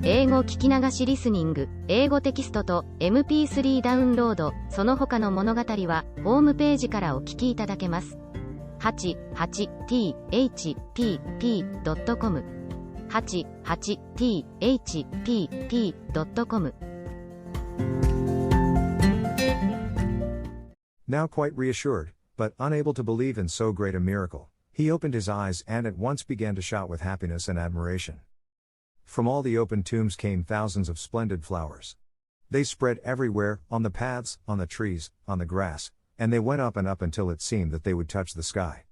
英語聞き流しリスニング、英語テキストと MP3 ダウンロード、その他の物語はホームページからお聞きいただけます。88thpp.com 88thpp.com Now quite reassured, but unable to believe in so great a miracle, he opened his eyes and at once began to shout with happiness and admiration. From all the open tombs came thousands of splendid flowers. They spread everywhere, on the paths, on the trees, on the grass, and they went up and up until it seemed that they would touch the sky.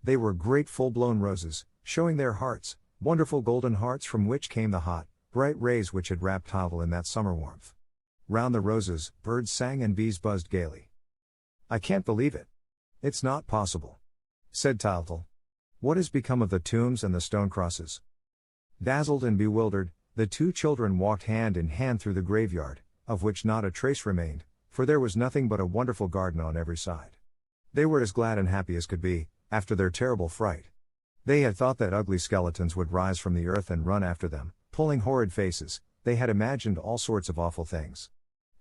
They were great full-blown roses, showing their hearts, wonderful golden hearts from which came the hot, bright rays which had wrapped Havel in that summer warmth. Round the roses, birds sang and bees buzzed gaily. "I can't believe it. It's not possible," said Tyltyl. "What has become of the tombs and the stone crosses?" Dazzled and bewildered, the two children walked hand in hand through the graveyard, of which not a trace remained, for there was nothing but a wonderful garden on every side. They were as glad and happy as could be, after their terrible fright. They had thought that ugly skeletons would rise from the earth and run after them, pulling horrid faces. They had imagined all sorts of awful things.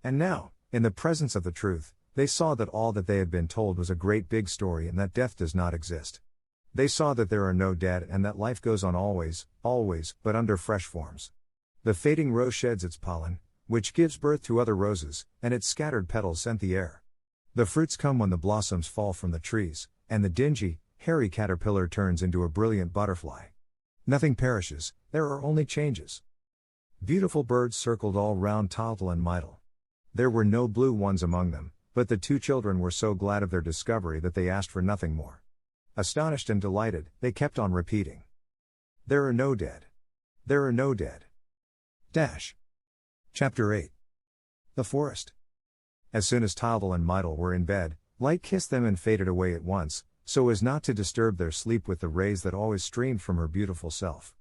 And now, in the presence of the truth, they saw that all that they had been told was a great big story and that death does not exist. They saw that there are no dead and that life goes on always, always, but under fresh forms. The fading rose sheds its pollen, which gives birth to other roses, and its scattered petals scent the air. The fruits come when the blossoms fall from the trees, and the dingy, hairy caterpillar turns into a brilliant butterfly. Nothing perishes, there are only changes. Beautiful birds circled all round Tyltyl and Mytyl. There were no blue ones among them, but the two children were so glad of their discovery that they asked for nothing more. Astonished and delighted, they kept on repeating, "There are no dead. There are no dead." Chapter 8. The Forest. As soon as Tyltyl and Mytyl were in bed, Light kissed them and faded away at once, so as not to disturb their sleep with the rays that always streamed from her beautiful self.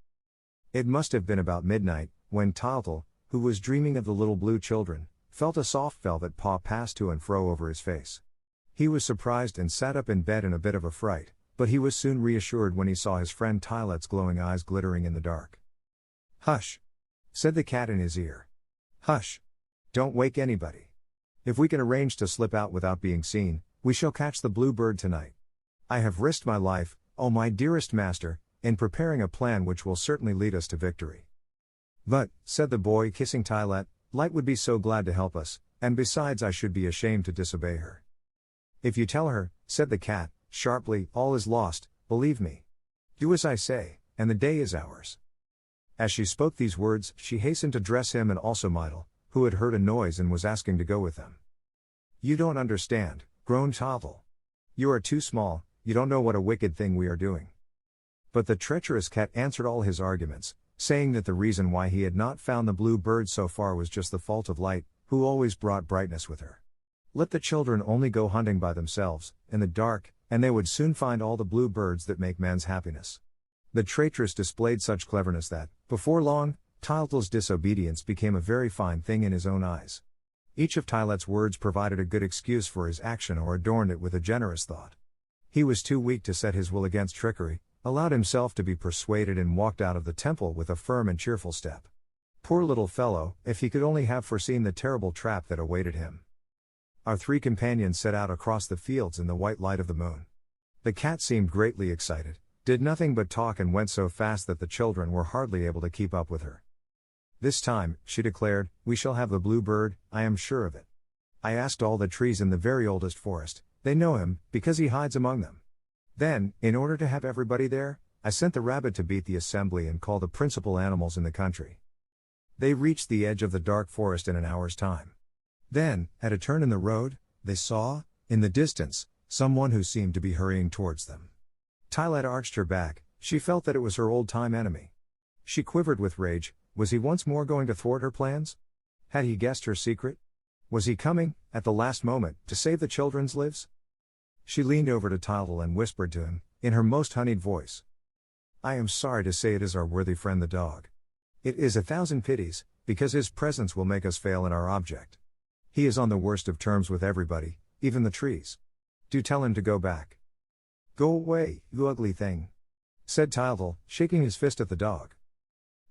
It must have been about midnight, when Tyltyl, who was dreaming of the little blue children, felt a soft velvet paw pass to and fro over his face. He was surprised and sat up in bed in a bit of a fright, but he was soon reassured when he saw his friend Tylet's glowing eyes glittering in the dark. "Hush!" said the cat in his ear. "Hush! Don't wake anybody. If we can arrange to slip out without being seen, we shall catch the blue bird tonight. I have risked my life, oh my dearest master, in preparing a plan which will certainly lead us to victory." "But," said the boy, kissing Tylet, "Light would be so glad to help us, and besides I should be ashamed to disobey her." "If you tell her," said the cat, sharply, "all is lost, believe me. Do as I say, and the day is ours." As she spoke these words, she hastened to dress him and also Mytyl, who had heard a noise and was asking to go with them. "You don't understand," groaned Tyltyl. "You are too small, you don't know what a wicked thing we are doing." But the treacherous cat answered all his arguments, saying that the reason why he had not found the blue bird so far was just the fault of Light, who always brought brightness with her. Let the children only go hunting by themselves, in the dark, and they would soon find all the blue birds that make man's happiness. The traitress displayed such cleverness that, before long, Tyltyl's disobedience became a very fine thing in his own eyes. Each of Tylet's words provided a good excuse for his action or adorned it with a generous thought. He was too weak to set his will against trickery, allowed himself to be persuaded and walked out of the temple with a firm and cheerful step. Poor little fellow, if he could only have foreseen the terrible trap that awaited him. Our three companions set out across the fields in the white light of the moon. The cat seemed greatly excited, did nothing but talk and went so fast that the children were hardly able to keep up with her. "This time," she declared, "we shall have the blue bird, I am sure of it. I asked all the trees in the very oldest forest, they know him, because he hides among them. Then, in order to have everybody there, I sent the rabbit to beat the assembly and call the principal animals in the country. They reached the edge of the dark forest in an hour's time. Then, at a turn in the road, they saw, in the distance, someone who seemed to be hurrying towards them. Tylet arched her back, she felt that it was her old-time enemy. She quivered with rage. Was he once more going to thwart her plans? Had he guessed her secret? Was he coming, at the last moment, to save the children's lives? She leaned over to Tyltyl and whispered to him, in her most honeyed voice, "I am sorry to say it is our worthy friend the dog. It is 1,000 pities, because his presence will make us fail in our object. He is on the worst of terms with everybody, even the trees. Do tell him to go back." "Go away, you ugly thing," said Tyltyl, shaking his fist at the dog.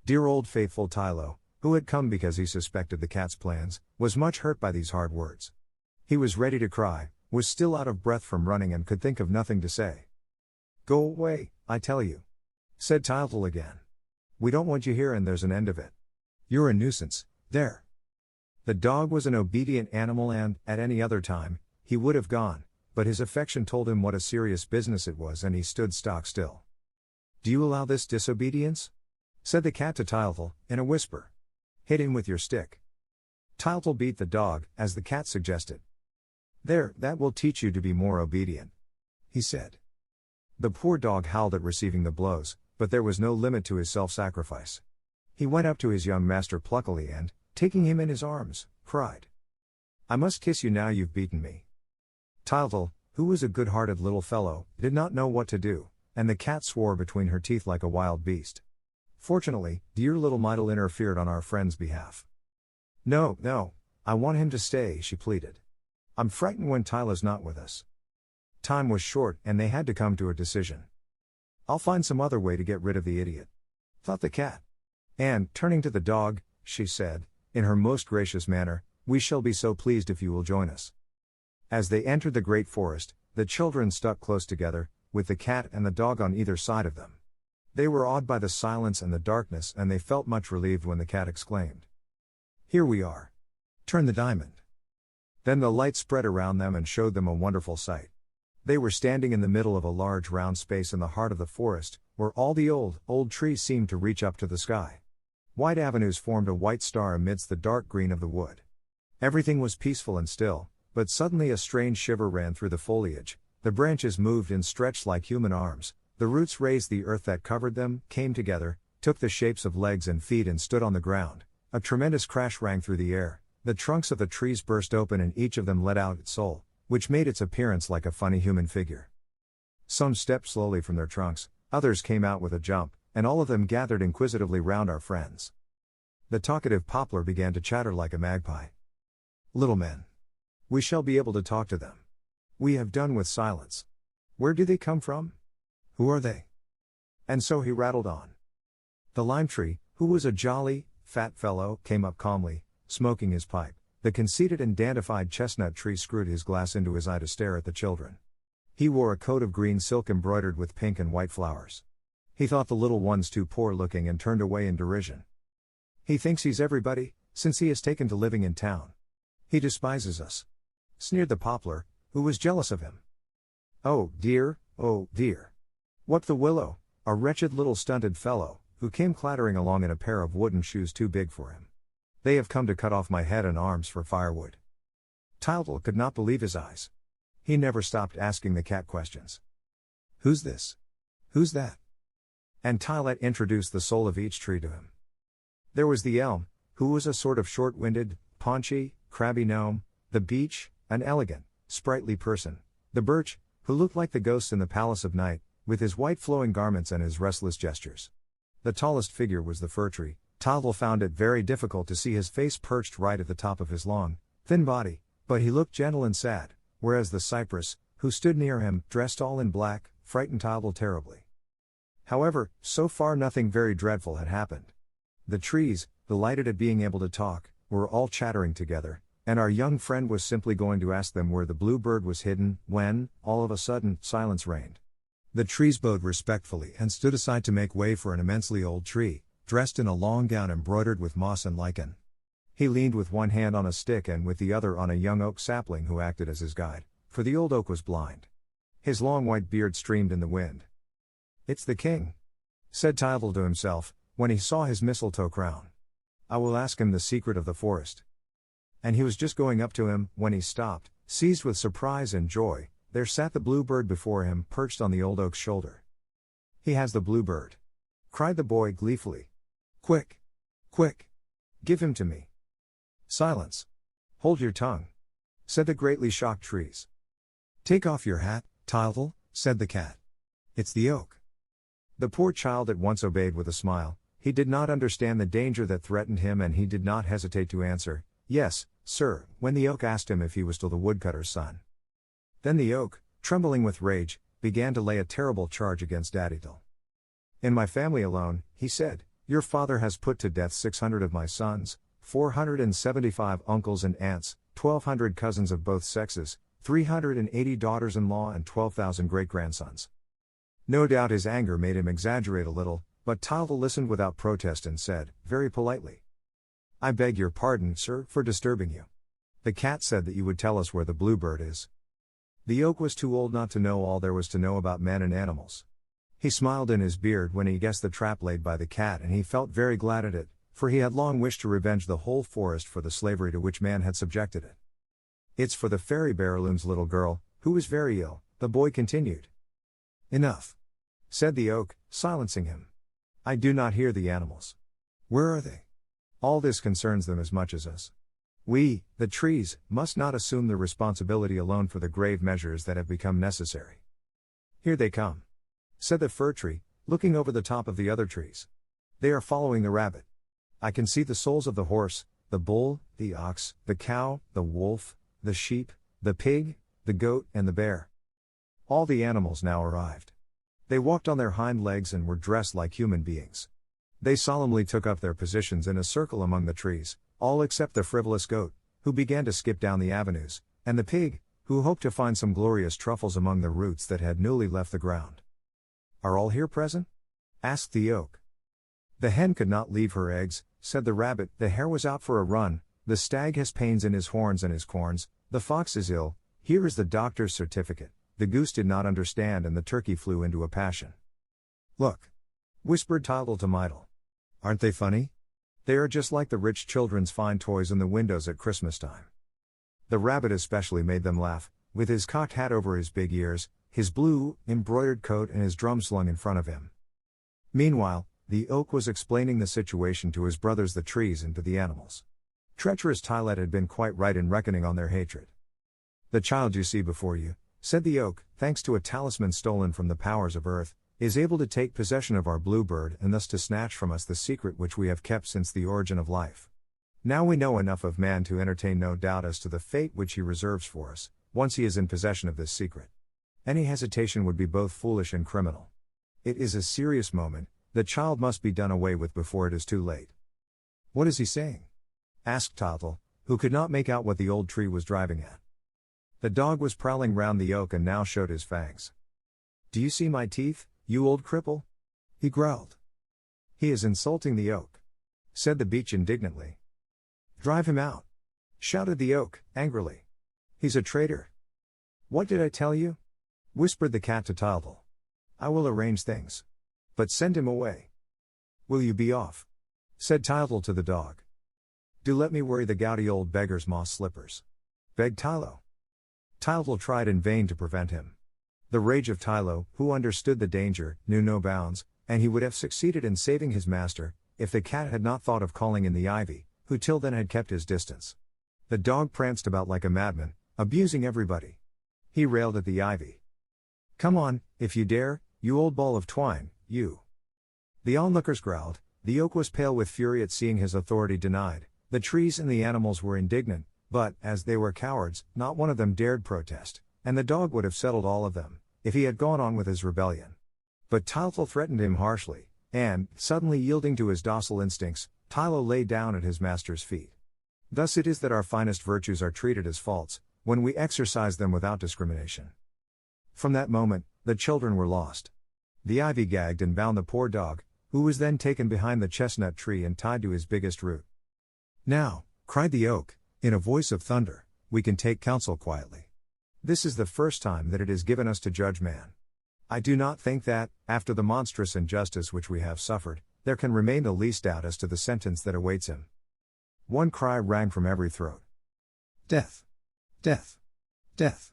Dear old faithful Tylo, who had come because he suspected the cat's plans, was much hurt by these hard words. He was ready to cry, was still out of breath from running and could think of nothing to say. "Go away, I tell you," said Tyltyl again. "We don't want you here and there's an end of it. You're a nuisance, there." The dog was an obedient animal and, at any other time, he would have gone, but his affection told him what a serious business it was and he stood stock still. "Do you allow this disobedience?" said the cat to Tyltyl, in a whisper. "Hit him with your stick." Tyltyl beat the dog, as the cat suggested. "There, that will teach you to be more obedient," he said. The poor dog howled at receiving the blows, but there was no limit to his self-sacrifice. He went up to his young master pluckily and, taking him in his arms, cried, "I must kiss you now you've beaten me." Tyltyl, who was a good-hearted little fellow, did not know what to do, and the cat swore between her teeth like a wild beast. Fortunately, dear little Mydle interfered on our friend's behalf. No, I want him to stay," she pleaded. "I'm frightened when Tyla's not with us." Time was short and they had to come to a decision. "I'll find some other way to get rid of the idiot," thought the cat. And, turning to the dog, she said, in her most gracious manner, "We shall be so pleased if you will join us." As they entered the great forest, the children stuck close together, with the cat and the dog on either side of them. They were awed by the silence and the darkness and they felt much relieved when the cat exclaimed, "Here we are. Turn the diamond." Then the light spread around them and showed them a wonderful sight. They were standing in the middle of a large round space in the heart of the forest, where all the old trees seemed to reach up to the sky. Wide avenues formed a white star amidst the dark green of the wood. Everything was peaceful and still, but suddenly a strange shiver ran through the foliage, the branches moved and stretched like human arms, the roots raised the earth that covered them, came together, took the shapes of legs and feet and stood on the ground. A tremendous crash rang through the air, the trunks of the trees burst open and each of them let out its soul, which made its appearance like a funny human figure. Some stepped slowly from their trunks, others came out with a jump, and all of them gathered inquisitively round our friends. The talkative poplar began to chatter like a magpie. "Little men. We shall be able to talk to them. We have done with silence. Where do they come from? Who are they?" And so he rattled on. The lime tree, who was a jolly, fat fellow, came up calmly, smoking his pipe. The conceited and dandified chestnut tree screwed his glass into his eye to stare at the children. He wore a coat of green silk embroidered with pink and white flowers. He thought the little ones too poor looking and turned away in derision. "He thinks he's everybody, since he has taken to living in town. He despises us," sneered the poplar, who was jealous of him. Oh dear. What the willow, a wretched little stunted fellow, who came clattering along in a pair of wooden shoes too big for him. "They have come to cut off my head and arms for firewood." Tyltyl could not believe his eyes. He never stopped asking the cat questions. "Who's this? Who's that?" And Tylette introduced the soul of each tree to him. There was the elm, who was a sort of short-winded, paunchy, crabby gnome; the beech, an elegant, sprightly person; the birch, who looked like the ghosts in the palace of night, with his white flowing garments and his restless gestures. The tallest figure was the fir tree. Tyltyl found it very difficult to see his face perched right at the top of his long, thin body, but he looked gentle and sad, whereas the cypress, who stood near him, dressed all in black, frightened Tyltyl terribly. However, so far nothing very dreadful had happened. The trees, delighted at being able to talk, were all chattering together, and our young friend was simply going to ask them where the blue bird was hidden, when, all of a sudden, silence reigned. The trees bowed respectfully and stood aside to make way for an immensely old tree, dressed in a long gown embroidered with moss and lichen. He leaned with one hand on a stick and with the other on a young oak sapling who acted as his guide, for the old oak was blind. His long white beard streamed in the wind. "It's the king," said Tyltyl to himself, when he saw his mistletoe crown. "I will ask him the secret of the forest." And he was just going up to him, when he stopped, seized with surprise and joy. There sat the blue bird before him, perched on the old oak's shoulder. "He has the blue bird!" cried the boy gleefully. Quick! Give him to me!" "Silence! Hold your tongue!" said the greatly shocked trees. "Take off your hat, Tyltyl," said the cat. "It's the oak." The poor child at once obeyed with a smile. He did not understand the danger that threatened him and he did not hesitate to answer, "Yes, sir," when the oak asked him if he was still the woodcutter's son. Then the oak, trembling with rage, began to lay a terrible charge against Daddytyl. "In my family alone," he said, Your father has put to death 600 of my sons, 475 uncles and aunts, 1,200 cousins of both sexes, 380 daughters-in-law and 12,000 great-grandsons. No doubt his anger made him exaggerate a little, but Tyltal listened without protest and said, very politely, I beg your pardon, sir, for disturbing you. The cat said that you would tell us where the bluebird is. The oak was too old not to know all there was to know about men and animals. He smiled in his beard when he guessed the trap laid by the cat, and he felt very glad at it, for he had long wished to revenge the whole forest for the slavery to which man had subjected it. It's for the fairy Barrowloon's little girl, who is very ill, the boy continued. Enough, said the oak, silencing him. I do not hear the animals. Where are they? All this concerns them as much as us. We, the trees, must not assume the responsibility alone for the grave measures that have become necessary. Here they come, said the fir tree, looking over the top of the other trees. They are following the rabbit. I can see the souls of the horse, the bull, the ox, the cow, the wolf, the sheep, the pig, the goat, and the bear. All the animals now arrived. They walked on their hind legs and were dressed like human beings. They solemnly took up their positions in a circle among the trees, all except the frivolous goat, who began to skip down the avenues, and the pig, who hoped to find some glorious truffles among the roots that had newly left the ground. Are all here present? Asked the oak. The hen could not leave her eggs, said the rabbit. The hare was out for a run, the stag has pains in his horns and his corns, the fox is ill, here is the doctor's certificate, the goose did not understand and the turkey flew into a passion. Look, whispered Tyltal to Mydle. Aren't they funny? They are just like the rich children's fine toys in the windows at Christmas time. The rabbit especially made them laugh, with his cocked hat over his big ears, his blue, embroidered coat and his drum slung in front of him. Meanwhile, the oak was explaining the situation to his brothers the trees and to the animals. Treacherous Tylette had been quite right in reckoning on their hatred. The child you see before you, said the oak, thanks to a talisman stolen from the powers of earth, is able to take possession of our bluebird and thus to snatch from us the secret which we have kept since the origin of life. Now we know enough of man to entertain no doubt as to the fate which he reserves for us, once he is in possession of this secret. Any hesitation would be both foolish and criminal. It is a serious moment, the child must be done away with before it is too late. What is he saying? Asked Tyltal, who could not make out what the old tree was driving at. The dog was prowling round the oak and now showed his fangs. Do you see my teeth, you old cripple? He growled. He is insulting the oak, said the beech indignantly. Drive him out, shouted the oak, angrily. He's a traitor. What did I tell you? Whispered the cat to Tyltal. I will arrange things. But send him away. Will you be off? Said Tyltal to the dog. Do let me worry the gouty old beggar's moss slippers, begged Tylo. Tyltal tried in vain to prevent him. The rage of Tylo, who understood the danger, knew no bounds, and he would have succeeded in saving his master, if the cat had not thought of calling in the ivy, who till then had kept his distance. The dog pranced about like a madman, abusing everybody. He railed at the ivy. Come on, if you dare, you old ball of twine, you. The onlookers growled, the oak was pale with fury at seeing his authority denied, the trees and the animals were indignant, but, as they were cowards, not one of them dared protest, and the dog would have settled all of them, if he had gone on with his rebellion. But Tyltal threatened him harshly, and, suddenly yielding to his docile instincts, Tylo lay down at his master's feet. Thus it is that our finest virtues are treated as faults, when we exercise them without discrimination. From that moment, the children were lost. The ivy gagged and bound the poor dog, who was then taken behind the chestnut tree and tied to his biggest root. Now, cried the oak, in a voice of thunder, we can take counsel quietly. This is the first time that it is given us to judge man. I do not think that, after the monstrous injustice which we have suffered, there can remain the least doubt as to the sentence that awaits him. One cry rang from every throat. Death! Death! Death!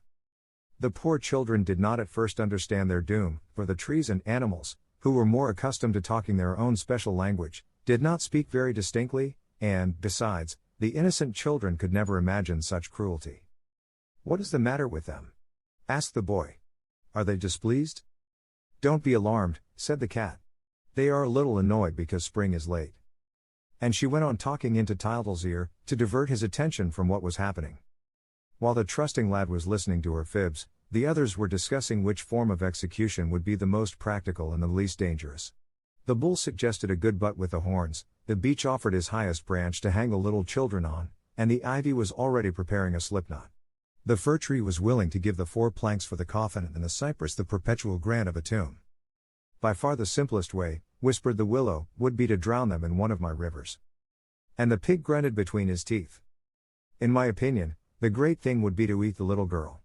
The poor children did not at first understand their doom, for the trees and animals, who were more accustomed to talking their own special language, did not speak very distinctly, and, besides, the innocent children could never imagine such cruelty. What is the matter with them? Asked the boy. Are they displeased? Don't be alarmed, said the cat. They are a little annoyed because spring is late. And she went on talking into Tyltal's ear, to divert his attention from what was happening. While the trusting lad was listening to her fibs, the others were discussing which form of execution would be the most practical and the least dangerous. The bull suggested a good butt with the horns, the beech offered his highest branch to hang the little children on, and the ivy was already preparing a slipknot. The fir tree was willing to give the 4 planks for the coffin and the cypress the perpetual grant of a tomb. By far the simplest way, whispered the willow, would be to drown them in one of my rivers. And the pig grunted between his teeth. In my opinion, the great thing would be to eat the little girl.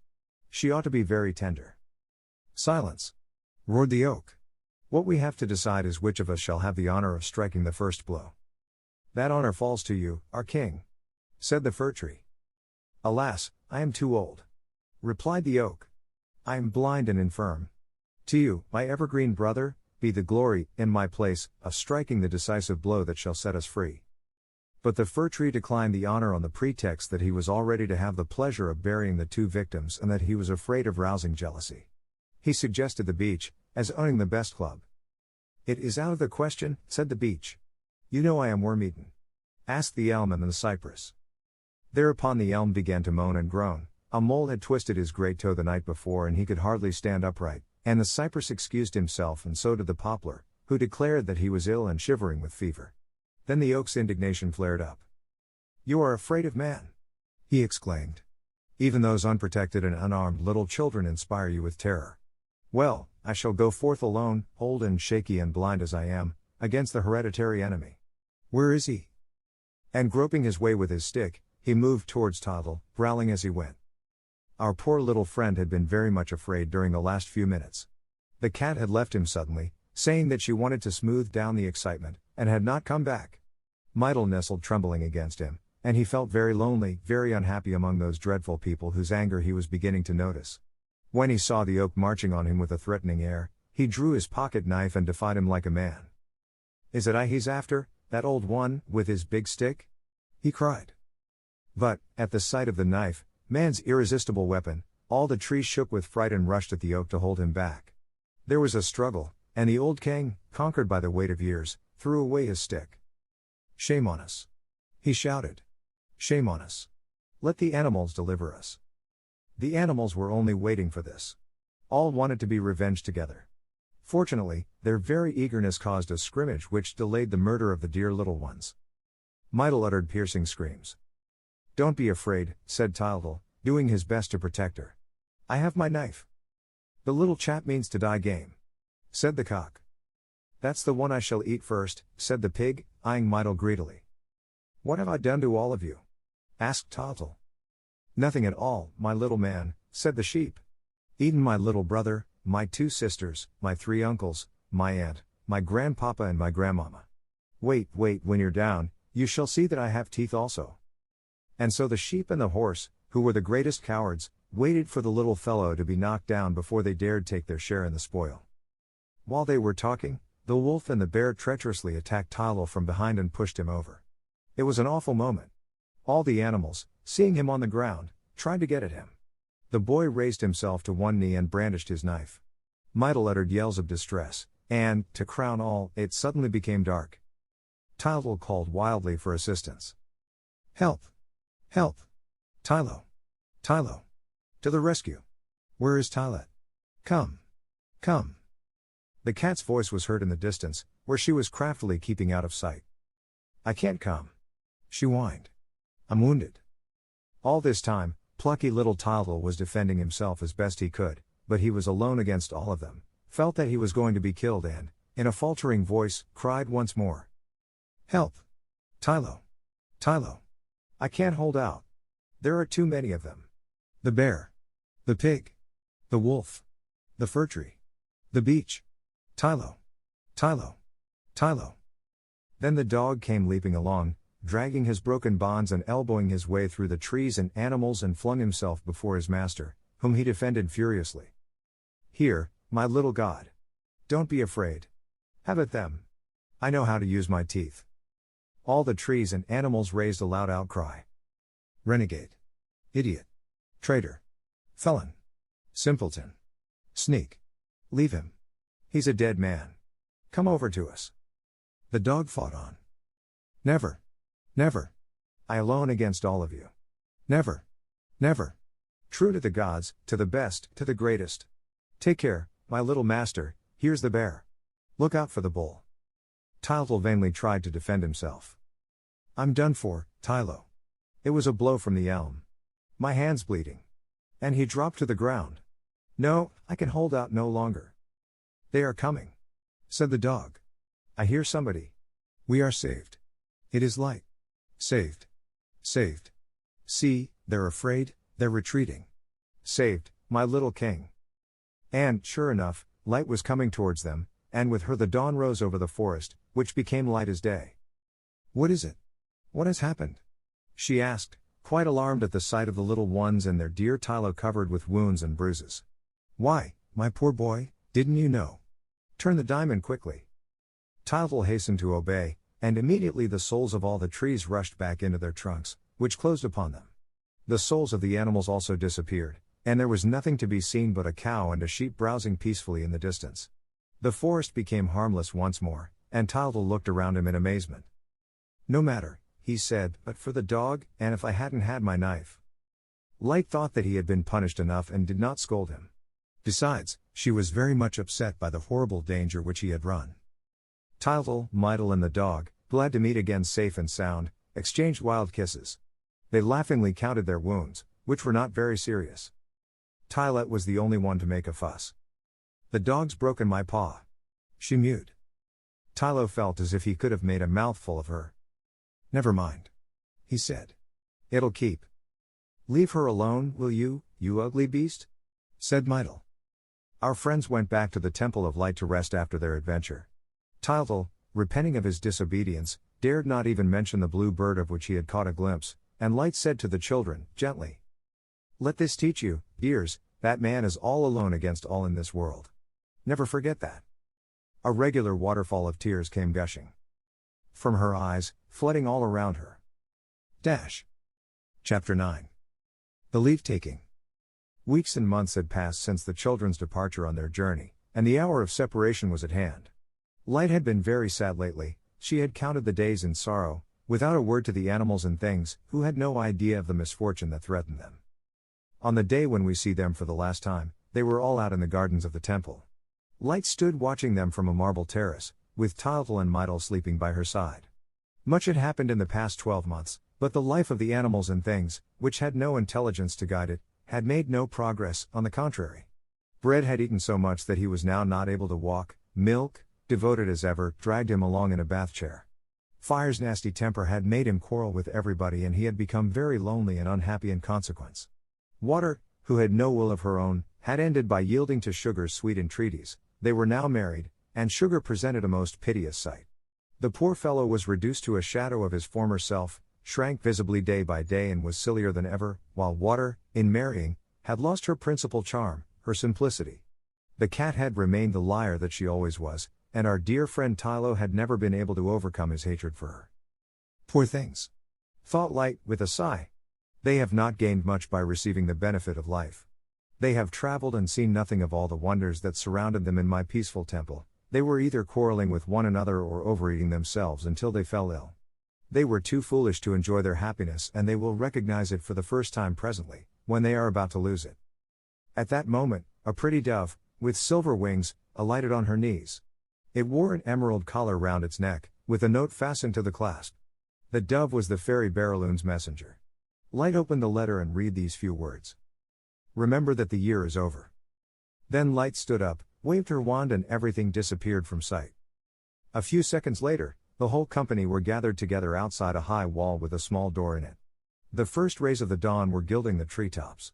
She ought to be very tender. Silence! Roared the oak. What we have to decide is which of us shall have the honor of striking the first blow. That honor falls to you, our king, said the fir tree. Alas, I am too old, replied the oak. I am blind and infirm. To you, my evergreen brother, be the glory, in my place, of striking the decisive blow that shall set us free. But the fir tree declined the honor on the pretext that he was all ready to have the pleasure of burying the 2 victims and that he was afraid of rousing jealousy. He suggested the beech, as owning the best club. It is out of the question, said the beech. You know I am worm-eaten. Asked the elm and the cypress. Thereupon the elm began to moan and groan. A mole had twisted his great toe the night before and he could hardly stand upright, and the cypress excused himself and so did the poplar, who declared that he was ill and shivering with fever. Then the oak's indignation flared up. You are afraid of man, he exclaimed. Even those unprotected and unarmed little children inspire you with terror. Well, I shall go forth alone, old and shaky and blind as I am, against the hereditary enemy. Where is he? And groping his way with his stick, he moved towards Toddle, growling as he went. Our poor little friend had been very much afraid during the last few minutes. The cat had left him suddenly, saying that she wanted to smooth down the excitement, and had not come back. Mydle nestled trembling against him, and he felt very lonely, very unhappy among those dreadful people whose anger he was beginning to notice. When he saw the oak marching on him with a threatening air, he drew his pocket knife and defied him like a man. Is it I he's after, that old one, with his big stick? He cried. But, at the sight of the knife, man's irresistible weapon, all the trees shook with fright and rushed at the oak to hold him back. There was a struggle, and the old king, conquered by the weight of years, threw away his stick. Shame on us! He shouted. Shame on us! Let the animals deliver us. The animals were only waiting for this. All wanted to be revenged together. Fortunately, their very eagerness caused a scrimmage which delayed the murder of the dear little ones. Mydle uttered piercing screams. Don't be afraid, said Toddle, doing his best to protect her. I have my knife. The little chap means to die game, said the cock. That's the one I shall eat first, said the pig, eyeing Mydle greedily. What have I done to all of you? Asked Toddle. Nothing at all, my little man, said the sheep. Eaten my little brother, my 2 sisters, my 3 uncles, my aunt, my grandpapa and my grandmama. Wait, when you're down, you shall see that I have teeth also. And so the sheep and the horse, who were the greatest cowards, waited for the little fellow to be knocked down before they dared take their share in the spoil. While they were talking, the wolf and the bear treacherously attacked Toddle from behind and pushed him over. It was an awful moment. All the animals, seeing him on the ground, tried to get at him. The boy raised himself to one knee and brandished his knife. Mydle uttered yells of distress, and, to crown all, it suddenly became dark. Toddle called wildly for assistance. Help! Help! Tylo! Tylo! To the rescue! Where is Tylette? Come! Come! The cat's voice was heard in the distance, where she was craftily keeping out of sight. I can't come, she whined. I'm wounded. All this time, plucky little Toddle was defending himself as best he could, but he was alone against all of them, felt that he was going to be killed and, in a faltering voice, cried once more. Help! Tylo! Tylo! I can't hold out. There are too many of them. The bear. The pig. The wolf. The fir tree. The beech. Tylo! Tylo! Tylo! Then the dog came leaping along, dragging his broken bonds and elbowing his way through the trees and animals and flung himself before his master, whom he defended furiously. Here, my little god. Don't be afraid. Have at them. I know how to use my teeth. All the trees and animals raised a loud outcry. Renegade. Idiot. Traitor. Felon. Simpleton. Sneak. Leave him. He's a dead man. Come over to us. The dog fought on. Never. Never. I alone against all of you. Never. Never. True to the gods, to the best, to the greatest. Take care, my little master, here's the bear. Look out for the bull. Tyltyl vainly tried to defend himself. I'm done for, Tylo. It was a blow from the elm. My hand's bleeding. And he dropped to the ground. No, I can hold out no longer. They are coming, said the dog. I hear somebody. We are saved. It is Light. Saved. Saved. See, they're afraid, they're retreating. Saved, my little king. And, sure enough, Light was coming towards them, and with her the dawn rose over the forest, which became light as day. What is it? What has happened? She asked, quite alarmed at the sight of the little ones and their dear Tylo covered with wounds and bruises. Why, my poor boy, didn't you know? Turn the diamond quickly. Tyltyl hastened to obey, and immediately the souls of all the trees rushed back into their trunks, which closed upon them. The souls of the animals also disappeared, and there was nothing to be seen but a cow and a sheep browsing peacefully in the distance. The forest became harmless once more, and Tyltyl looked around him in amazement. No matter, he said, but for the dog, and if I hadn't had my knife. Light thought that he had been punished enough and did not scold him. Besides, she was very much upset by the horrible danger which he had run. Tyltyl, Mytyl and the dog, glad to meet again safe and sound, exchanged wild kisses. They laughingly counted their wounds, which were not very serious. Tylette was the only one to make a fuss. The dog's broken my paw. She mewed. Tylo felt as if he could have made a mouthful of her. Never mind, he said. It'll keep. Leave her alone, will you, you ugly beast? Said Mytyl. Our friends went back to the Temple of Light to rest after their adventure. Tyltyl, repenting of his disobedience, dared not even mention the blue bird of which he had caught a glimpse, and Light said to the children, gently, let this teach you, dears, that man is all alone against all in this world. Never forget that. A regular waterfall of tears came gushing from her eyes, flooding all around her. Chapter 9. The Leave-Taking. Weeks and months had passed since the children's departure on their journey, and the hour of separation was at hand. Light had been very sad lately. She had counted the days in sorrow, without a word to the animals and things, who had no idea of the misfortune that threatened them. On the day when we see them for the last time, they were all out in the gardens of the temple. Light stood watching them from a marble terrace, with Tyltyl and Mytyl sleeping by her side. Much had happened in the past 12 months, but the life of the animals and things, which had no intelligence to guide it, had made no progress, on the contrary. Bread had eaten so much that he was now not able to walk, milk, devoted as ever, dragged him along in a bath chair. Fire's nasty temper had made him quarrel with everybody and he had become very lonely and unhappy in consequence. Water, who had no will of her own, had ended by yielding to Sugar's sweet entreaties. They were now married, and Sugar presented a most piteous sight. The poor fellow was reduced to a shadow of his former self, shrank visibly day by day and was sillier than ever, while Water, in marrying, had lost her principal charm, her simplicity. The cat had remained the liar that she always was, and our dear friend Tylo had never been able to overcome his hatred for her. Poor things, thought Light, with a sigh. They have not gained much by receiving the benefit of life. They have traveled and seen nothing of all the wonders that surrounded them in my peaceful temple. They were either quarreling with one another or overeating themselves until they fell ill. They were too foolish to enjoy their happiness and they will recognize it for the first time presently, when they are about to lose it. At that moment, a pretty dove, with silver wings, alighted on her knees. It wore an emerald collar round its neck, with a note fastened to the clasp. The dove was the fairy Barraloon's messenger. Light opened the letter and read these few words. Remember that the year is over. Then Light stood up, waved her wand and everything disappeared from sight. A few seconds later, the whole company were gathered together outside a high wall with a small door in it. The first rays of the dawn were gilding the treetops.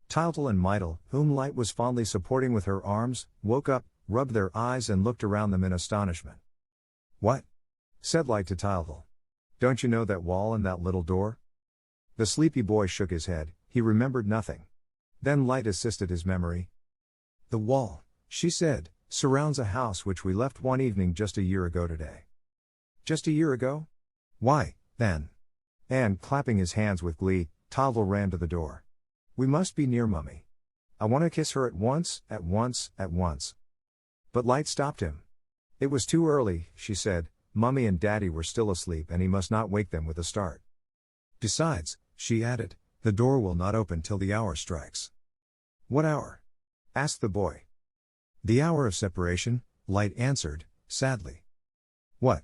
Tyltyl and Mytyl, whom Light was fondly supporting with her arms, woke up, rubbed their eyes and looked around them in astonishment. What? Said Light to Tyltyl. Don't you know that wall and that little door? The sleepy boy shook his head. He remembered nothing. Then Light assisted his memory. The wall, she said, surrounds a house which we left one evening just a year ago today. Just a year ago? Why, then. And, clapping his hands with glee, Tyltyl ran to the door. We must be near Mummy. I want to kiss her at once, at once, at once. But Light stopped him. It was too early, she said. Mummy and Daddy were still asleep and he must not wake them with a start. Besides, she added, the door will not open till the hour strikes. What hour? Asked the boy. The hour of separation, Light answered, sadly. What?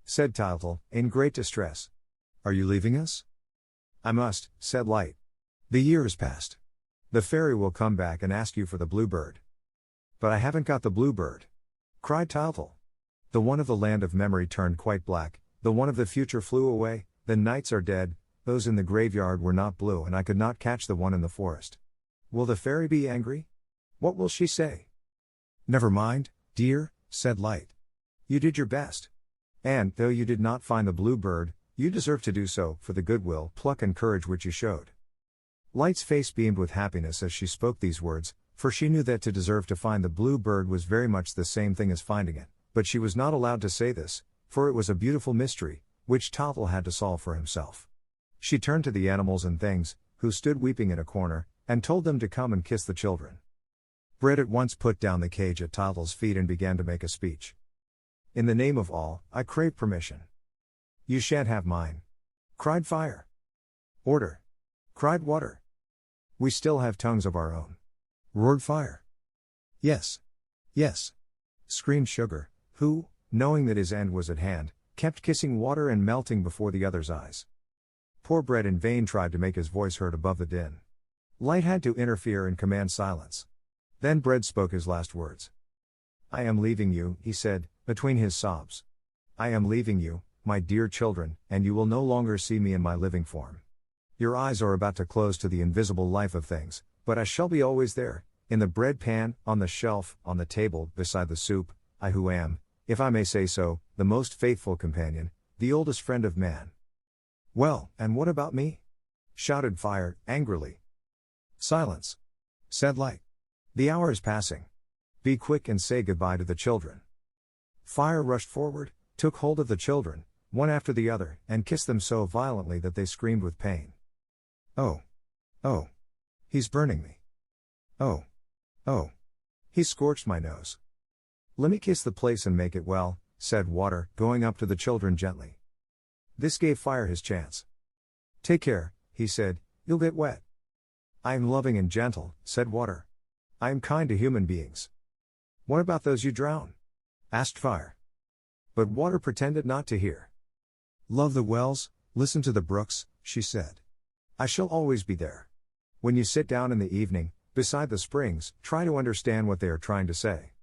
said Tyltyl, in great distress. "Are you leaving us?" "I must," said Light. "The year has passed. The fairy will come back and ask you for the bluebird." "But I haven't got the bluebird," cried Tyltyl. The one of the land of memory turned quite black, the one of the future flew away, the nights are dead, those in the graveyard were not blue, and I could not catch the one in the forest. Will the fairy be angry? What will she say? "Never mind, dear," said Light. "You did your best. And, though you did not find the bluebird, you deserve to do so, for the goodwill, pluck and courage which you showed." Light's face beamed with happiness as she spoke these words, for she knew that to deserve to find the bluebird was very much the same thing as finding it, but she was not allowed to say this, for it was a beautiful mystery, which Tyltyl had to solve for himself. She turned to the animals and things, who stood weeping in a corner, and told them to come and kiss the children. Bread at once put down the cage at Tyltyl's feet and began to make a speech. "In the name of all, I crave permission." "You shan't have mine," cried Fire. "Order," cried Water. "We still have tongues of our own," roared Fire. "Yes, yes," screamed Sugar, who, knowing that his end was at hand, kept kissing Water and melting before the others' eyes. Poor Bread in vain tried to make his voice heard above the din. Light had to interfere and command silence. Then Bread spoke his last words. "I am leaving you," he said, between his sobs. "I am leaving you, my dear children, and you will no longer see me in my living form. Your eyes are about to close to the invisible life of things, but I shall be always there, in the bread pan, on the shelf, on the table, beside the soup, I who am, if I may say so, the most faithful companion, the oldest friend of man." "Well, and what about me?" shouted Fire, angrily. "Silence," said Light. "The hour is passing. Be quick and say goodbye to the children." Fire rushed forward, took hold of the children, one after the other, and kissed them so violently that they screamed with pain. "Oh! Oh! He's burning me! Oh! Oh! He's scorched my nose!" "Let me kiss the place and make it well," said Water, going up to the children gently. This gave Fire his chance. "Take care," he said, "you'll get wet." "I am loving and gentle," said Water. "I am kind to human beings." "What about those you drown?" asked Fire. But Water pretended not to hear. "Love the wells, listen to the brooks," she said. "I shall always be there. When you sit down in the evening, beside the springs, try to understand what they are trying to say."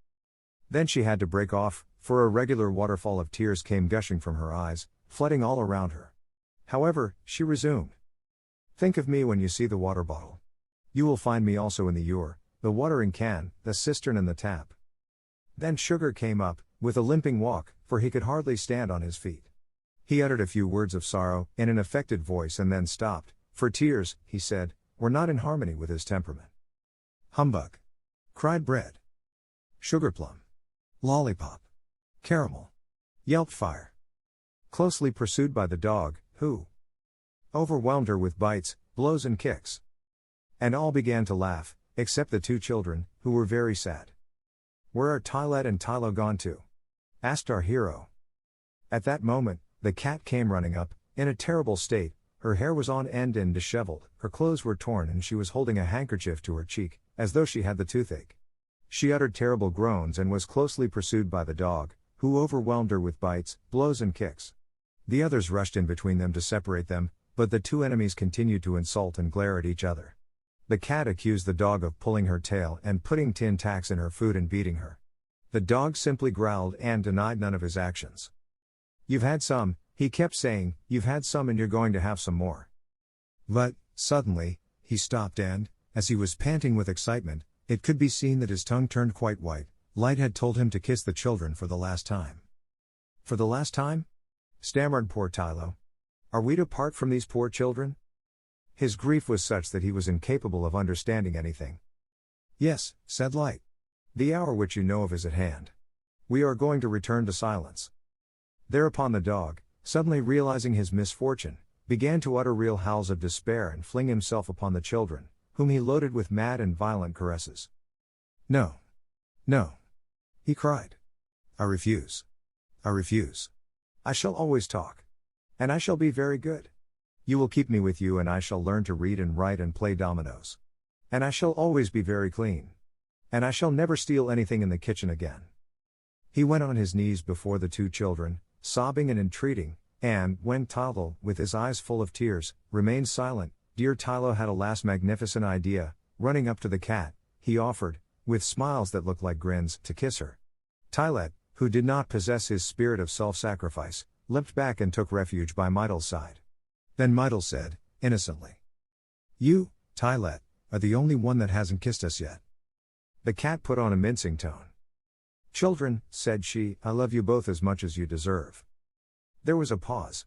Then she had to break off, for a regular waterfall of tears came gushing from her eyes, flooding all around her. However, she resumed. "Think of me when you see the water bottle. You will find me also in the ewer, the watering can, the cistern and the tap." Then Sugar came up, with a limping walk, for he could hardly stand on his feet. He uttered a few words of sorrow, in an affected voice, and then stopped, for tears, he said, were not in harmony with his temperament. "Humbug!" cried Bread. "Sugarplum! Lollipop! Caramel!" yelped Fire. Closely pursued by the dog, who overwhelmed her with bites, blows and kicks. And all began to laugh, except the two children, who were very sad. "Where are Tylette and Tylo gone to?" asked our hero. At that moment, the cat came running up, in a terrible state. Her hair was on end and disheveled, her clothes were torn, and she was holding a handkerchief to her cheek, as though she had the toothache. She uttered terrible groans and was closely pursued by the dog, who overwhelmed her with bites, blows and kicks. The others rushed in between them to separate them, but the two enemies continued to insult and glare at each other. The cat accused the dog of pulling her tail and putting tin tacks in her food and beating her. The dog simply growled and denied none of his actions. "You've had some," he kept saying, "you've had some and you're going to have some more." But, suddenly, he stopped and, as he was panting with excitement, it could be seen that his tongue turned quite white. Light had told him to kiss the children for the last time. "For the last time?" stammered poor Tylo. "Are we to part from these poor children?" His grief was such that he was incapable of understanding anything. "Yes," said Light. "The hour which you know of is at hand. We are going to return to silence." Thereupon the dog, suddenly realizing his misfortune, began to utter real howls of despair and fling himself upon the children, whom he loaded with mad and violent caresses. "No. No," he cried. "I refuse. I refuse. I shall always talk. And I shall be very good. You will keep me with you, and I shall learn to read and write and play dominoes. And I shall always be very clean. And I shall never steal anything in the kitchen again." He went on his knees before the two children, sobbing and entreating, and, when Tylo, with his eyes full of tears, remained silent, dear Tylo had a last magnificent idea. Running up to the cat, he offered, with smiles that looked like grins, to kiss her. Tylet, who did not possess his spirit of self-sacrifice, leapt back and took refuge by Meitl's side. Then Meitel said, innocently, "You, Tylet, are the only one that hasn't kissed us yet." The cat put on a mincing tone. "Children," said she, "I love you both as much as you deserve." There was a pause.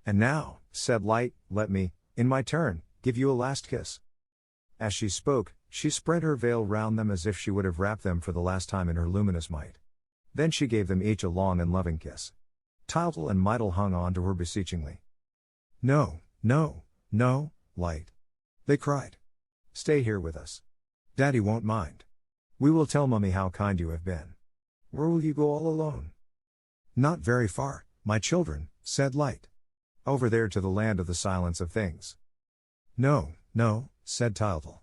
"And now," said Light, "let me, in my turn, give you a last kiss." As she spoke, she spread her veil round them as if she would have wrapped them for the last time in her luminous might. Then she gave them each a long and loving kiss. Tytel and Meitel hung on to her beseechingly. "No, no, no, Light," they cried. "Stay here with us. Daddy won't mind. We will tell Mummy how kind you have been." "Where will you go all alone?" "Not very far, my children," said Light. "Over there to the land of the silence of things." "No, no," said Tytel.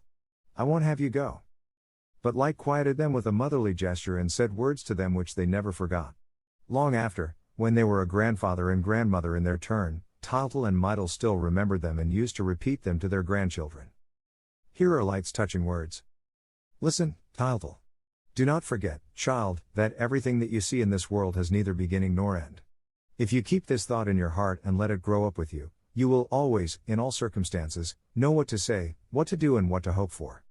"I won't have you go." But Light quieted them with a motherly gesture and said words to them which they never forgot. Long after, when they were a grandfather and grandmother in their turn, Tytel and Meitel still remembered them and used to repeat them to their grandchildren. Here are Light's touching words. "Listen, Tytel. Do not forget, child, that everything that you see in this world has neither beginning nor end. If you keep this thought in your heart and let it grow up with you, you will always, in all circumstances, know what to say, what to do and what to hope for."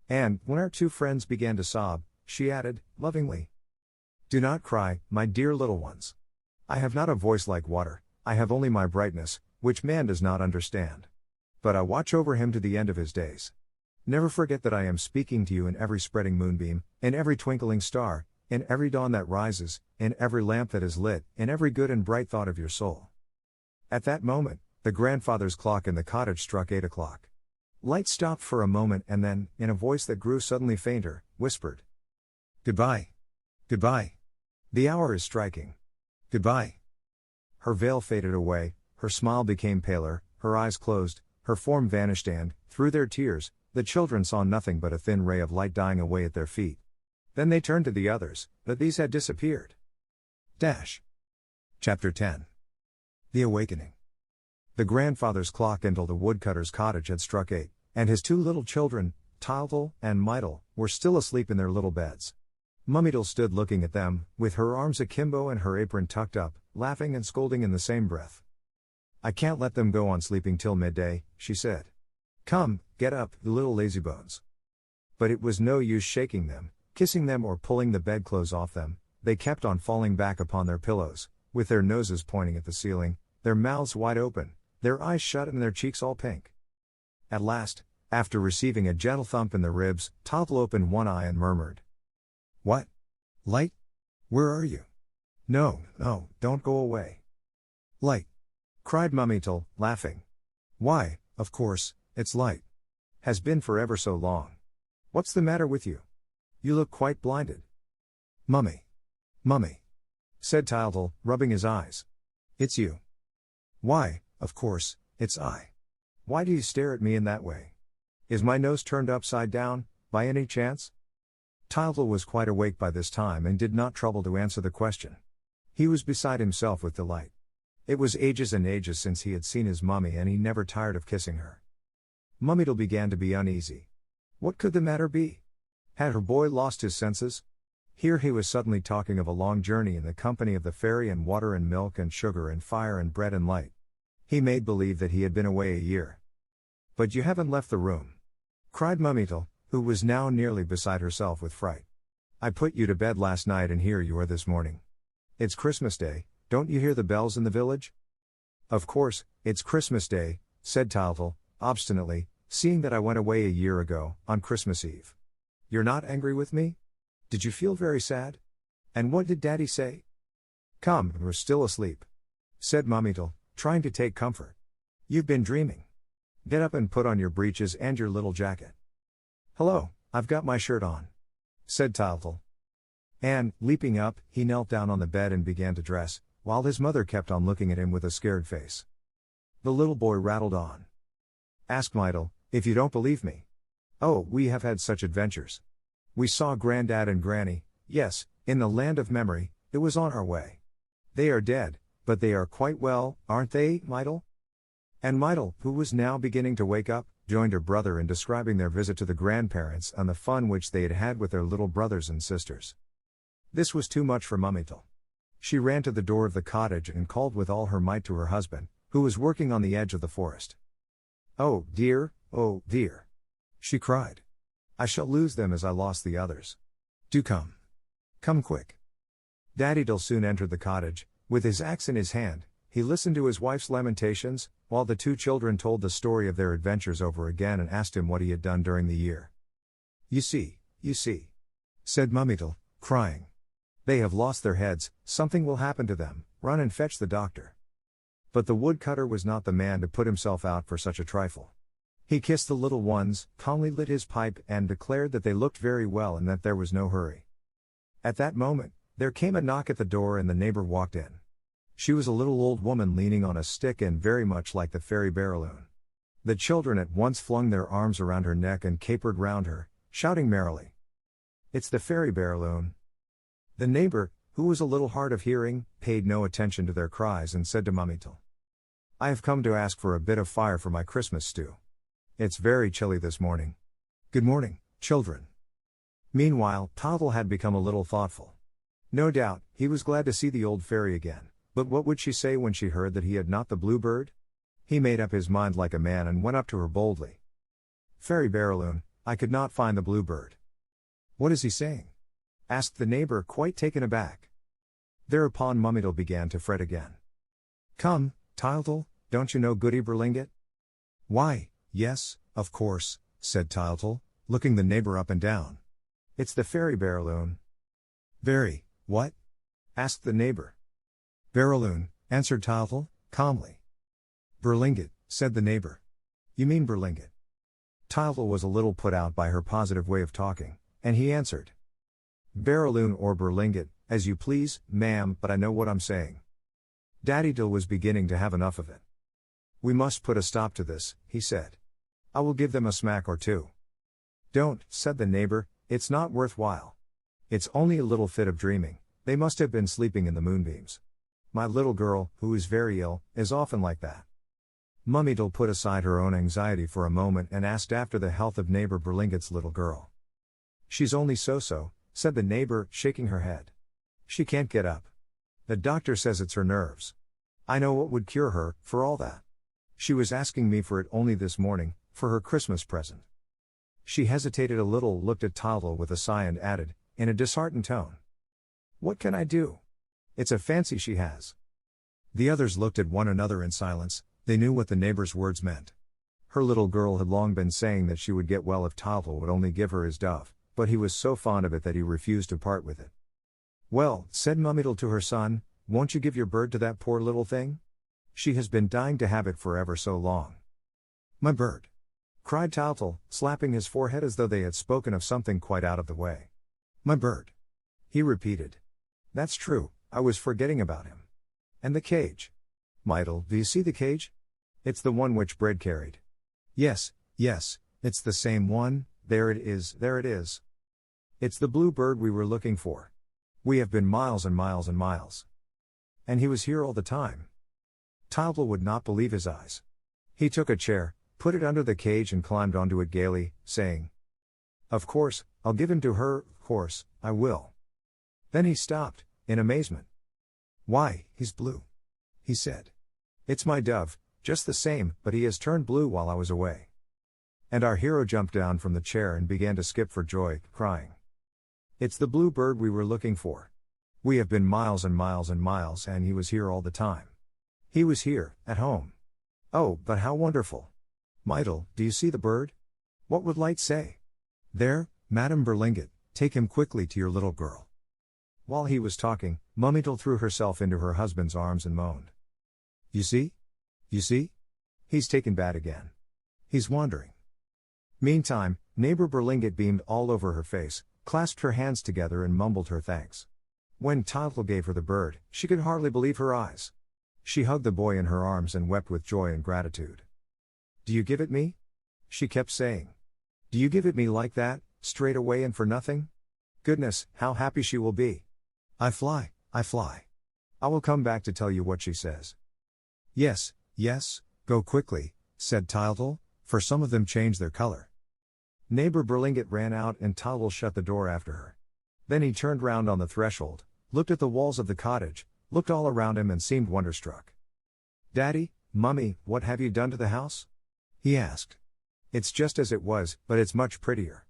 And, when our two friends began to sob, she added, lovingly, "Do not cry, my dear little ones. I have not a voice like water, I have only my brightness, which man does not understand. But I watch over him to the end of his days. Never forget that I am speaking to you in every spreading moonbeam, in every twinkling star, in every dawn that rises, in every lamp that is lit, in every good and bright thought of your soul." At that moment, the grandfather's clock in the cottage struck 8 o'clock. Light stopped for a moment and then, in a voice that grew suddenly fainter, whispered, "Goodbye. Goodbye. The hour is striking. Goodbye." Her veil faded away, her smile became paler, her eyes closed, her form vanished and, through their tears, the children saw nothing but a thin ray of light dying away at their feet. Then they turned to the others, but these had disappeared. Chapter 10. The Awakening. The grandfather's clock until the woodcutter's cottage had struck 8, and his two little children, Tytel and Meitel, were still asleep in their little beds. Mummiedel stood looking at them, with her arms akimbo and her apron tucked up, laughing and scolding in the same breath. "I can't let them go on sleeping till midday," she said. "Come, get up, you little lazybones." But it was no use shaking them, kissing them or pulling the bedclothes off them. They kept on falling back upon their pillows, with their noses pointing at the ceiling, their mouths wide open, their eyes shut and their cheeks all pink. At last, after receiving a gentle thump in the ribs, Tytel opened one eye and murmured, "What? Light? Where are you? No, no, don't go away." "Light!" cried Mummiedel, laughing. "Why, of course, it's Light. Has been for ever so long. What's the matter with you? You look quite blinded." "Mummy. Mummy," said Tytel, rubbing his eyes. "It's you." "Why, of course, it's I. Why do you stare at me in that way? Is my nose turned upside down, by any chance?" Tytel was quite awake by this time and did not trouble to answer the question. He was beside himself with delight. It was ages and ages since he had seen his mummy and he never tired of kissing her. Mummiedel began to be uneasy. What could the matter be? Had her boy lost his senses? Here he was suddenly talking of a long journey in the company of the fairy and water and milk and sugar and fire and bread and light. He made believe that he had been away a year. "But you haven't left the room," cried Mummiedel, who was now nearly beside herself with fright. "I put you to bed last night and here you are this morning. It's Christmas Day, don't you hear the bells in the village?" "Of course, it's Christmas Day," said Tytel, obstinately, "seeing that I went away a year ago, on Christmas Eve. You're not angry with me? Did you feel very sad? And what did Daddy say?" "Come, we're still asleep," said Mummiedel, trying to take comfort. "You've been dreaming. Get up and put on your breeches and your little jacket." "Hello, I've got my shirt on," said Tytel. And, leaping up, he knelt down on the bed and began to dress, while his mother kept on looking at him with a scared face. The little boy rattled on. "Ask Meitel, if you don't believe me. Oh, we have had such adventures. We saw Granddad and Granny, yes, in the land of memory, it was on our way. They are dead, but they are quite well, aren't they, Mydle? And Mydle, who was now beginning to wake up, joined her brother in describing their visit to the grandparents and the fun which they had had with their little brothers and sisters. This was too much for Mummitle. She ran to the door of the cottage and called with all her might to her husband, who was working on the edge of the forest. Oh dear, she cried. I shall lose them as I lost the others. Do come. Come quick. Daddydle soon entered the cottage. With his axe in his hand, he listened to his wife's lamentations, while the two children told the story of their adventures over again and asked him what he had done during the year. You see, said Mummitle, crying. They have lost their heads, something will happen to them, run and fetch the doctor. But the woodcutter was not the man to put himself out for such a trifle. He kissed the little ones, calmly lit his pipe and declared that they looked very well and that there was no hurry. At that moment, there came a knock at the door and the neighbor walked in. She was a little old woman leaning on a stick and very much like the fairy Barraloon. The children at once flung their arms around her neck and capered round her, shouting merrily. It's the fairy Barraloon. The neighbor, who was a little hard of hearing, paid no attention to their cries and said to Mummitle, I have come to ask for a bit of fire for my Christmas stew. It's very chilly this morning. Good morning, children. Meanwhile, Toddle had become a little thoughtful. No doubt, he was glad to see the old fairy again, but what would she say when she heard that he had not the bluebird? He made up his mind like a man and went up to her boldly. Fairy Barraloon, I could not find the bluebird. What is he saying? Asked the neighbor, quite taken aback. Thereupon Mummitle began to fret again. Come, Toddle, don't you know Goody Berlingot? Why, yes, of course, said Toddle, looking the neighbor up and down. It's the fairy Barraloon. Very, what? Asked the neighbor. Barraloon, answered Toddle, calmly. Berlingot, said the neighbor. You mean Berlingot? Toddle was a little put out by her positive way of talking, and he answered. Barraloon or Berlingot, as you please, ma'am, but I know what I'm saying. Daddydle was beginning to have enough of it. We must put a stop to this, he said. I will give them a smack or two. Don't, said the neighbor, it's not worthwhile. It's only a little fit of dreaming, they must have been sleeping in the moonbeams. My little girl, who is very ill, is often like that. Mummitle put aside her own anxiety for a moment and asked after the health of neighbor Berlingot's little girl. She's only so-so, said the neighbor, shaking her head. She can't get up. The doctor says it's her nerves. I know what would cure her, for all that. She was asking me for it only this morning, for her Christmas present. She hesitated a little, looked at Toddle with a sigh and added, in a disheartened tone. What can I do? It's a fancy she has. The others looked at one another in silence. They knew what the neighbor's words meant. Her little girl had long been saying that she would get well if Toddle would only give her his dove, but he was so fond of it that he refused to part with it. Well, said Mummitle to her son, won't you give your bird to that poor little thing? She has been dying to have it for ever so long. My bird! Cried Toddle, slapping his forehead as though they had spoken of something quite out of the way. My bird! He repeated. That's true, I was forgetting about him. And the cage? Mydle, do you see the cage? It's the one which Bread carried. Yes, it's the same one, there it is. It's the blue bird we were looking for. We have been miles and miles and miles. And he was here all the time. Toddle would not believe his eyes. He took a chair, put it under the cage and climbed onto it gaily, saying, Of course, I'll give him to her, of course, I will. Then he stopped, in amazement. Why, he's blue, he said. It's my dove, just the same, but he has turned blue while I was away. And our hero jumped down from the chair and began to skip for joy, crying. It's the blue bird we were looking for. We have been miles and miles and miles and he was here all the time. He was here, at home. Oh, but how wonderful. Mydle, do you see the bird? What would Light say? There, Madame Berlingot, take him quickly to your little girl. While he was talking, Mummitle threw herself into her husband's arms and moaned. You see? He's taken bad again. He's wandering. Meantime, neighbor Berlingot beamed all over her face, clasped her hands together and mumbled her thanks. When Toddle gave her the bird, she could hardly believe her eyes. She hugged the boy in her arms and wept with joy and gratitude. Do you give it me? She kept saying. Do you give it me like that, straight away and for nothing? Goodness, how happy she will be. I fly. I will come back to tell you what she says. Yes, yes, go quickly, said Tyltyl, for some of them changed their color. Neighbor Berlingot ran out and Tyltyl shut the door after her. Then he turned round on the threshold, looked at the walls of the cottage, looked all around him and seemed wonderstruck. Daddy, Mummy, what have you done to the house? He asked. It's just as it was, but it's much prettier.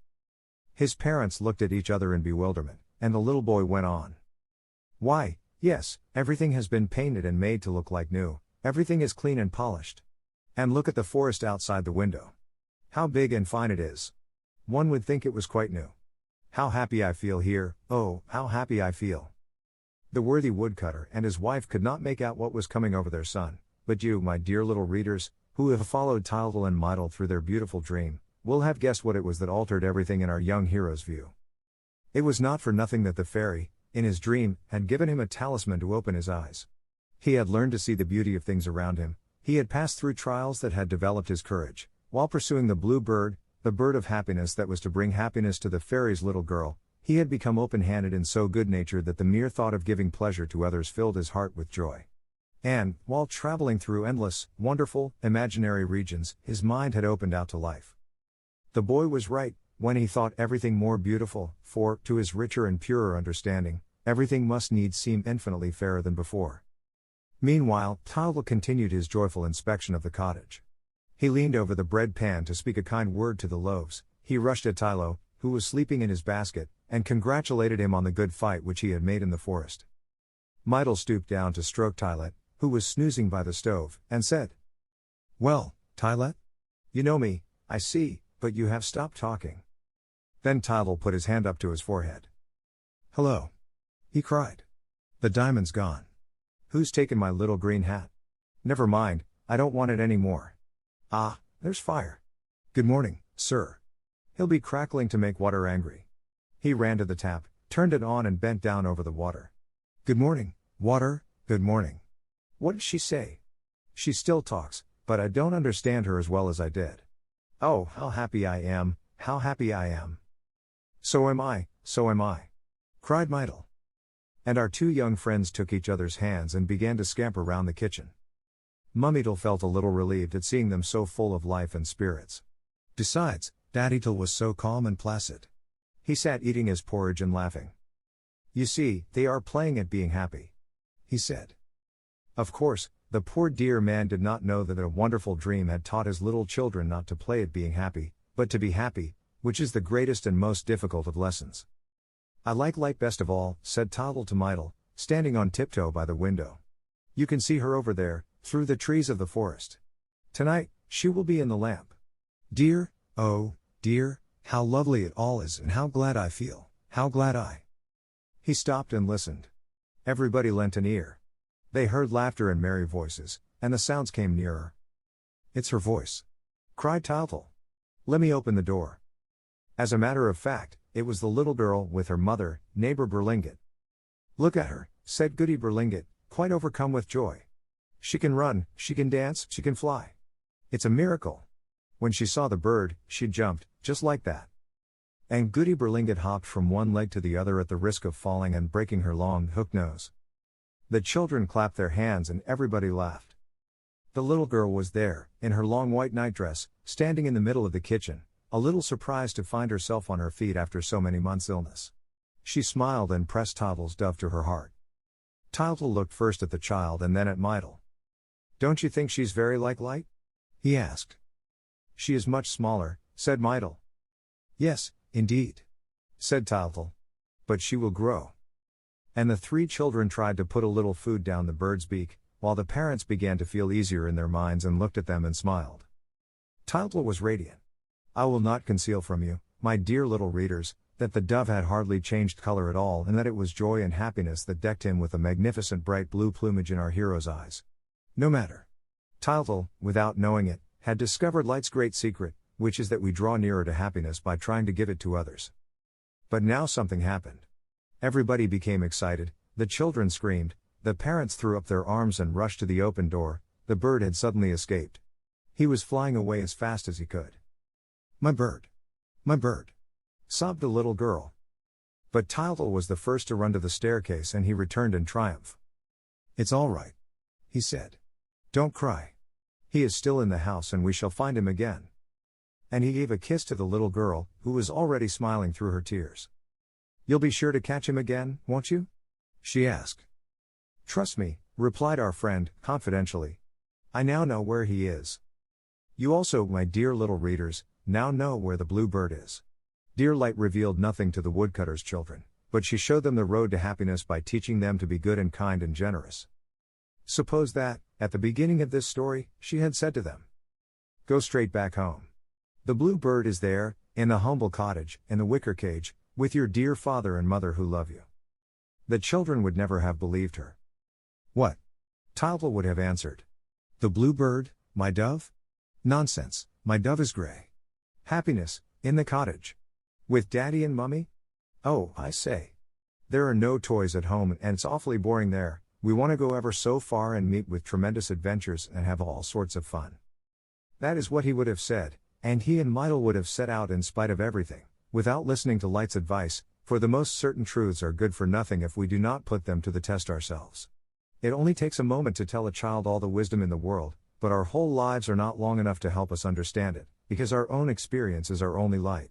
His parents looked at each other in bewilderment, and the little boy went on. Why, yes, everything has been painted and made to look like new, everything is clean and polished. And look at the forest outside the window. How big and fine it is. One would think it was quite new. How happy I feel here, oh, how happy I feel. The worthy woodcutter and his wife could not make out what was coming over their son, but you, my dear little readers, who have followed Tyltyl and Mytyl through their beautiful dream, will have guessed what it was that altered everything in our young hero's view. It was not for nothing that the fairy, in his dream, had given him a talisman to open his eyes. He had learned to see the beauty of things around him, he had passed through trials that had developed his courage, while pursuing the blue bird, the bird of happiness that was to bring happiness to the fairy's little girl. He had become open-handed and so good-natured that the mere thought of giving pleasure to others filled his heart with joy. And, while traveling through endless, wonderful, imaginary regions, his mind had opened out to life. The boy was right, when he thought everything more beautiful, for, to his richer and purer understanding, everything must needs seem infinitely fairer than before. Meanwhile, Tyltyl continued his joyful inspection of the cottage. He leaned over the bread pan to speak a kind word to the loaves, he rushed at Tyltyl, who was sleeping in his basket, and congratulated him on the good fight which he had made in the forest. Mytyl stooped down to stroke Tylette, who was snoozing by the stove, and said, Well, Tylette? You know me, I see, but you have stopped talking. Then Tyltyl put his hand up to his forehead. Hello, he cried. The diamond's gone. Who's taken my little green hat? Never mind, I don't want it any more. Ah, there's fire. Good morning, sir. He'll be crackling to make water angry. He ran to the tap, turned it on and bent down over the water. Good morning, water, good morning. What did she say? She still talks, but I don't understand her as well as I did. Oh, how happy I am, how happy I am. So am I, cried Mytyl. And our two young friends took each other's hands and began to scamper round the kitchen. Mummytyl felt a little relieved at seeing them so full of life and spirits. Besides, Daddytyl was so calm and placid. He sat eating his porridge and laughing. You see, they are playing at being happy, he said. Of course, the poor dear man did not know that a wonderful dream had taught his little children not to play at being happy, but to be happy, which is the greatest and most difficult of lessons. I like light best of all, said Tyltyl to Mytyl, standing on tiptoe by the window. You can see her over there, through the trees of the forest. Tonight, she will be in the lamp. Dear, oh, dear, how lovely it all is and how glad I feel, how glad I. He stopped and listened. Everybody lent an ear. They heard laughter and merry voices, and the sounds came nearer. It's her voice, cried Tyltyl. Let me open the door. As a matter of fact, it was the little girl with her mother, neighbor Berlingot. Look at her, said Goody Berlingot, quite overcome with joy. She can run, she can dance, she can fly. It's a miracle. When she saw the bird, she jumped, just like that. And Goody Berlingot hopped from one leg to the other at the risk of falling and breaking her long, hooked nose. The children clapped their hands and everybody laughed. The little girl was there, in her long white nightdress, standing in the middle of the kitchen, a little surprised to find herself on her feet after so many months' illness. She smiled and pressed Tyltyl's dove to her heart. Tyltyl looked first at the child and then at Mytyl. Don't you think she's very like Light? He asked. She is much smaller, said Mytyl. Yes, indeed, said Tyltyl. But she will grow. And the three children tried to put a little food down the bird's beak, while the parents began to feel easier in their minds and looked at them and smiled. Tyltyl was radiant. I will not conceal from you, my dear little readers, that the dove had hardly changed color at all and that it was joy and happiness that decked him with a magnificent bright blue plumage in our hero's eyes. No matter. Tyltyl, without knowing it, had discovered Light's great secret, which is that we draw nearer to happiness by trying to give it to others. But now something happened. Everybody became excited, the children screamed, the parents threw up their arms and rushed to the open door. The bird had suddenly escaped. He was flying away as fast as he could. My bird! My bird! Sobbed the little girl. But Tyltyl was the first to run to the staircase and he returned in triumph. It's all right, he said. Don't cry. He is still in the house and we shall find him again. And he gave a kiss to the little girl, who was already smiling through her tears. You'll be sure to catch him again, won't you? She asked. Trust me, replied our friend, confidentially. I now know where he is. You also, my dear little readers, now know where the blue bird is. Dear Light revealed nothing to the woodcutter's children, but she showed them the road to happiness by teaching them to be good and kind and generous. Suppose that, at the beginning of this story, she had said to them, Go straight back home. The blue bird is there, in the humble cottage, in the wicker cage, with your dear father and mother who love you. The children would never have believed her. What? Tyltle would have answered. The blue bird, my dove? Nonsense, my dove is gray. Happiness, in the cottage. With daddy and mummy? Oh, I say. There are no toys at home and it's awfully boring there. We want to go ever so far and meet with tremendous adventures and have all sorts of fun. That is what he would have said, and he and Mydle would have set out in spite of everything, without listening to Light's advice, for the most certain truths are good for nothing if we do not put them to the test ourselves. It only takes a moment to tell a child all the wisdom in the world, but our whole lives are not long enough to help us understand it, because our own experience is our only light.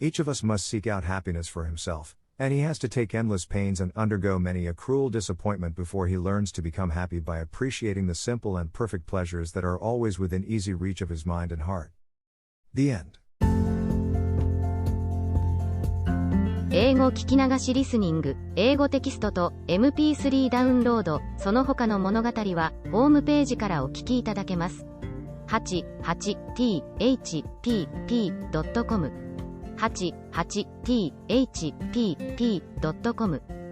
Each of us must seek out happiness for himself, and he has to take endless pains and undergo many a cruel disappointment before he learns to become happy by appreciating the simple and perfect pleasures that are always within easy reach of his mind and heart. The end. 英語聞き流しリスニング、英語テキストと MP3 ダウンロード、その他の物語は、ホームページからお聞きいただけます。88thpp.com 88thpp.com